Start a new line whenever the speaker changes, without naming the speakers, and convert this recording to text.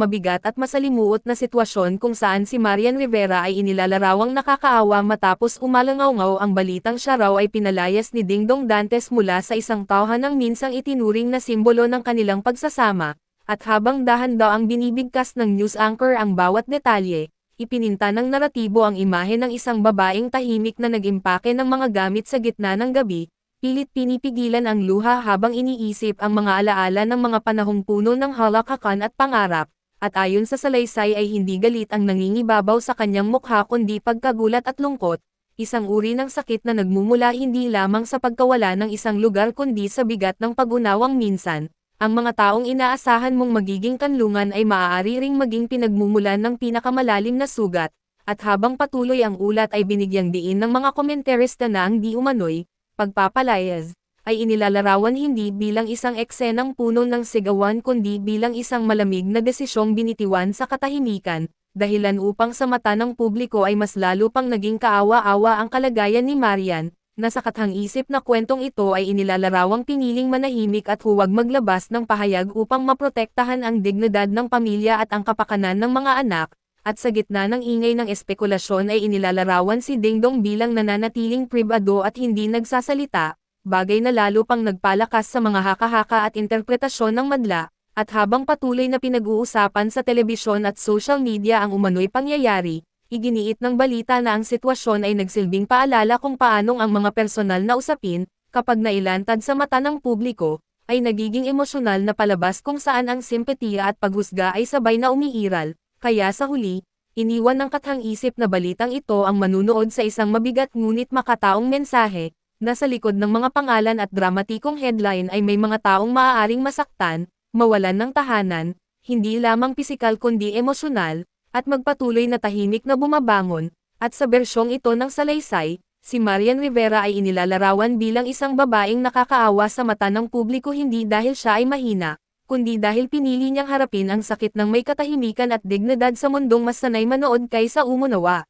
mabigat at masalimuot na sitwasyon kung saan si Marian Rivera ay inilarawang nakakaawa matapos umalangaw-ngaw ang balitang siya raw ay pinalayas ni Dingdong Dantes mula sa isang tawhanang minsang itinuring na simbolo ng kanilang pagsasama, at habang dahan daw ang binibigkas ng news anchor ang bawat detalye, ipininta ng naratibo ang imahe ng isang babaeng tahimik na nag-impake ng mga gamit sa gitna ng gabi, pilit pinipigilan ang luha habang iniisip ang mga alaala ng mga panahong puno ng halakakan at pangarap, at ayon sa salaysay ay hindi galit ang nangingibabaw sa kanyang mukha kundi pagkagulat at lungkot, isang uri ng sakit na nagmumula hindi lamang sa pagkawala ng isang lugar kundi sa bigat ng pag-unawang minsan. Ang mga taong inaasahan mong magiging kanlungan ay maaari ring maging pinagmumulan ng pinakamalalim na sugat, at habang patuloy ang ulat ay binigyang diin ng mga komentarista na ang di umano'y pagpapalayas ay inilalarawan hindi bilang isang eksenang puno ng sigawan kundi bilang isang malamig na desisyong binitiwan sa katahimikan, dahilan upang sa mata ng publiko ay mas lalo pang naging kaawa-awa ang kalagayan ni Marian, na sa kathang-isip na kwentong ito ay inilalarawang piniling manahimik at huwag maglabas ng pahayag upang maprotektahan ang dignidad ng pamilya at ang kapakanan ng mga anak. At sa gitna ng ingay ng espekulasyon ay inilalarawan si Dingdong bilang nananatiling pribado at hindi nagsasalita, bagay na lalo pang nagpalakas sa mga haka-haka at interpretasyon ng madla, at habang patuloy na pinag-uusapan sa telebisyon at social media ang umano'y pangyayari, iginiit ng balita na ang sitwasyon ay nagsilbing paalala kung paanong ang mga personal na usapin, kapag nailantad sa mata ng publiko, ay nagiging emosyonal na palabas kung saan ang simpatiya at paghusga ay sabay na umiiral. Kaya sa huli, iniwan ng kathang-isip na balitang ito ang manunood sa isang mabigat ngunit makataong mensahe, na sa likod ng mga pangalan at dramatikong headline ay may mga taong maaaring masaktan, mawalan ng tahanan, hindi lamang pisikal kundi emosyonal, at magpatuloy na tahimik na bumabangon, at sa bersyong ito ng salaysay, si Marian Rivera ay inilalarawan bilang isang babaeng nakakaawa sa mata ng publiko hindi dahil siya ay mahina, kundi dahil pinili niyang harapin ang sakit ng may katahimikan at dignidad sa mundong mas sanay manood kaysa umunawa.